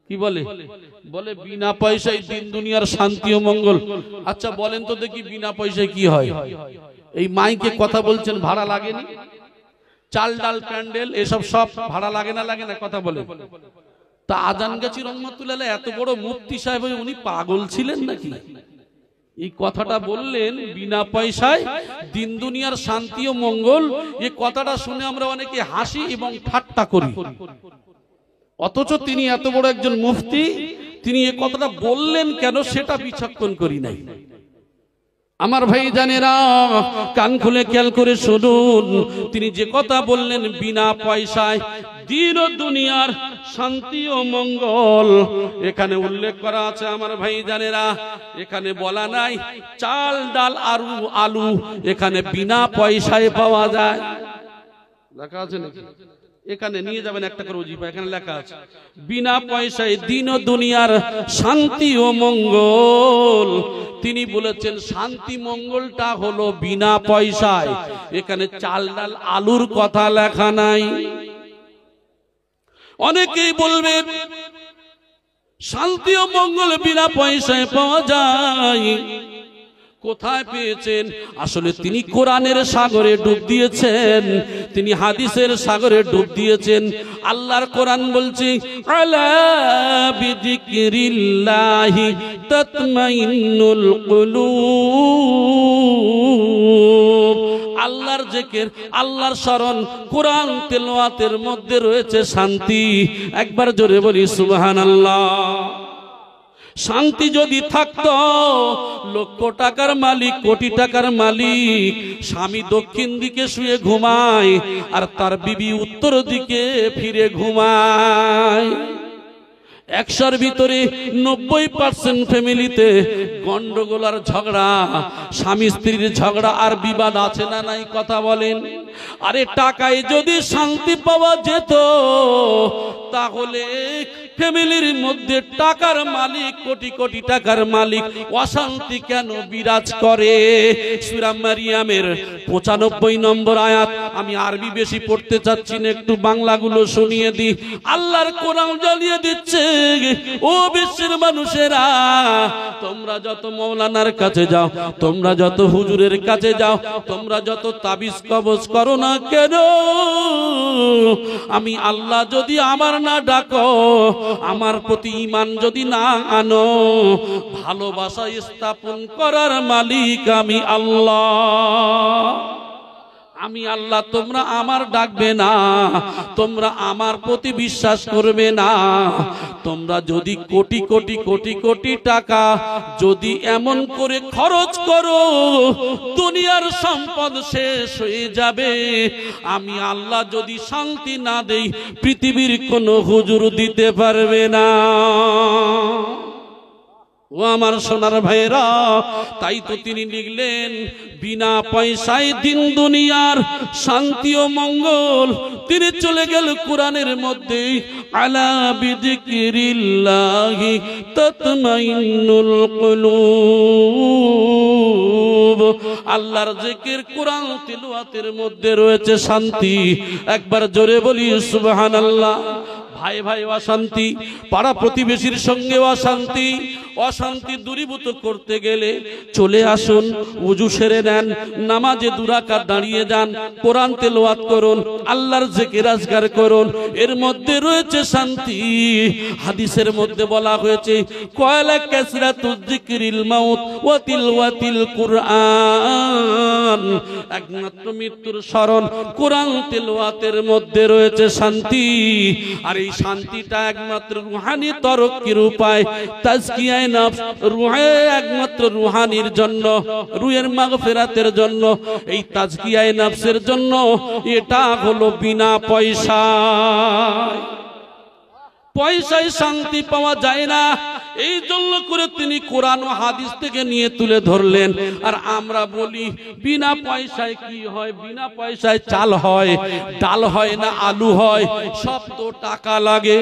কি বলে বলে বিনা পয়সায় দিন দুনিয়ার শান্তি ও মঙ্গল। আচ্ছা বলেন তো দেখি বিনা পয়সায় কি হয়? এই মাইকে কথা বলছেন ভাড়া লাগেনি? চাল ডাল প্যান্ডেল এসব সব ভাড়া লাগে না? লাগে না? কথা বলে। তা আজান গাছি রহমাতুল্লাহ এত বড় মুফতি সাহেব উনি পাগল ছিলেন নাকি? এই কথাটা বললেন বিনা পয়সায় দিন দুনিয়ার শান্তি ও মঙ্গল। এই কথাটা শুনে আমরা অনেকে হাসি এবং ঠাট্টা করি, অথচ তিনি এত বড় একজন মুফতি, তিনি এই কথাটা বললেন কেন সেটা বিচক্ষণ করি নাই। আমার ভাই জানেরা, কান খুলে খেয়াল করে শুনুন, তিনি যে কথা বললেন বিনা পয়সায় দিন ও দুনিয়ার শান্তি ও মঙ্গল, এখানে উল্লেখ করা আছে আমার ভাই জানেরা। এখানে বলা নাই চাল ডাল আলু এখানে বিনা পয়সায় পাওয়া যায়, লেখা আছে নাকি? এখানে নিয়ে যাবেন একটা করে ওজিফা, এখানে লেখা আছে বিনা পয়সায় দিন ও দুনিয়ার শান্তি ও মঙ্গল। তিনি বলেছেন শান্তি মঙ্গলটা হলো বিনা পয়সায়, এখানে চাল ডাল আলুর কথা লেখা নাই। অনেকেই বলবে শান্তি ও মঙ্গল বিনা পয়সায় পাওয়া যায়, কোথায় পেয়েছেন? আসলে তিনি কোরআনের সাগরে ডুব দিয়েছেন, তিনি হাদিসের সাগরে ডুব দিয়েছেন। আল্লাহর কোরআন বলছে আলা বিযিকরিল্লাহি তাতমাইন্নুল কুলুব। আল্লাহর জিকির, আল্লাহর স্মরণ, কোরআন তেলাওয়াতের মধ্যে রয়েছে শান্তি। একবার জোরে বলি সুবহানাল্লাহ। শান্তি যদি থাকতো, লক্ষ টাকার মালিক, কোটি টাকার মালিক স্বামী দক্ষিণ দিকে শুয়ে ঘুমায় আর তার বিবি উত্তর দিকে ফিরে ঘুমায়। 100-র ভিতরে 90% ফ্যামিলিতে গন্ডগোল আর ঝগড়া, স্বামী স্ত্রীর ঝগড়া আর বিবাদ আছে না নাই? কথা বলেন। আরে টাকায় যদি শান্তি পাওয়া যেত তাহলে ফ্যামিলির মধ্যে টাকার মালিক, কোটি কোটি টাকার মালিক অশান্তি কেন বিরাজ করে? সূরা মারিয়ামের 95 নম্বর আয়াত। আমি আরবি বেশি পড়তে চাচ্ছি না, একটু বাংলাগুলো শুনিয়ে দিই। আল্লাহর কোরআন জ্বালিয়ে দিচ্ছে, ও বিশ্বের মানুষেরা, তোমরা যত মৌলানার কাছে যাও, তোমরা যত হুজুরের কাছে যাও, তোমরা যত তাবিজ কবজ করো না কেন, আমি আল্লাহ যদি আমার না ডাকো, আমার প্রতি ঈমান যদি না আনো, ভালোবাসা স্থাপন করার মালিক আমি আল্লাহ। আমি আল্লাহ, তোমরা আমার ডাকবে না, তোমরা আমার প্রতি বিশ্বাস করবে না। তোমরা যদি কোটি কোটি কোটি কোটি টাকা যদি এমন করে খরচ করো, দুনিয়ার সম্পদ শেষ হয়ে যাবে। আমি আল্লাহ যদি শান্তি না দেই, পৃথিবীর কোনো হুজুর দিতে পারবে না। ও আমার সোনার ভাইরা, তাই তো তিনি লিখলেন বিনা পয়সায় দিন দুনিয়ার শান্তি ও মঙ্গল। তিনি চলে গেল কোরআনের মধ্যে আলা বিযিকরিল্লাহি তাতমাইন্নুল কুলুব। আল্লাহর জিকির, কোরআন তিলাওয়াতের মধ্যে রয়েছে শান্তি। একবার জোরে বলি সুবহানাল্লাহ। ভাই ভাই অশান্তি, পাড়া প্রতিবেশীর সঙ্গে অশান্তি, অশান্তি দূরীভূত করতে গেলে চলে আসুন, ওযু সেরে নেন, নামাজে 2 রাকাত দাঁড়িয়ে যান, কোরআন তেলাওয়াত করুন, আল্লাহর জিকির আজকার করুন, এর মধ্যে রয়েছে শান্তি। হাদিসের মধ্যে বলা হয়েছে কয়লা কাসরাতুয যিকরিল মাউত ওয়া তিলওয়াতিল কুরআন। একমাত্র মৃত্যুর স্মরণ, কোরআন তেলাওয়াতের মধ্যে রয়েছে শান্তি। আর এই শান্তিটা একমাত্র রুহানি তরক্কির উপায়, তাজকিয়ায়ে নফস, রুহে একমাত্র রুহানির জন্য, রুহের মাগফিরাতের জন্য, এই তাজকিয়ায়ে নফসের জন্য এটা হলো বিনা পয়সায়। পয়সায় শান্তি পাওয়া যায় না, এই জন্য করে তিনি কোরআন ও হাদিস থেকে নিয়ে তুলে ধরলেন। আর আমরা বলি বিনা পয়সায় কি হয়? বিনা পয়সায় চাল হয়, ডাল হয় না, আলু হয়, সব তো টাকা লাগে।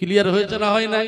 ক্লিয়ার হয়েছে না হয় নাই?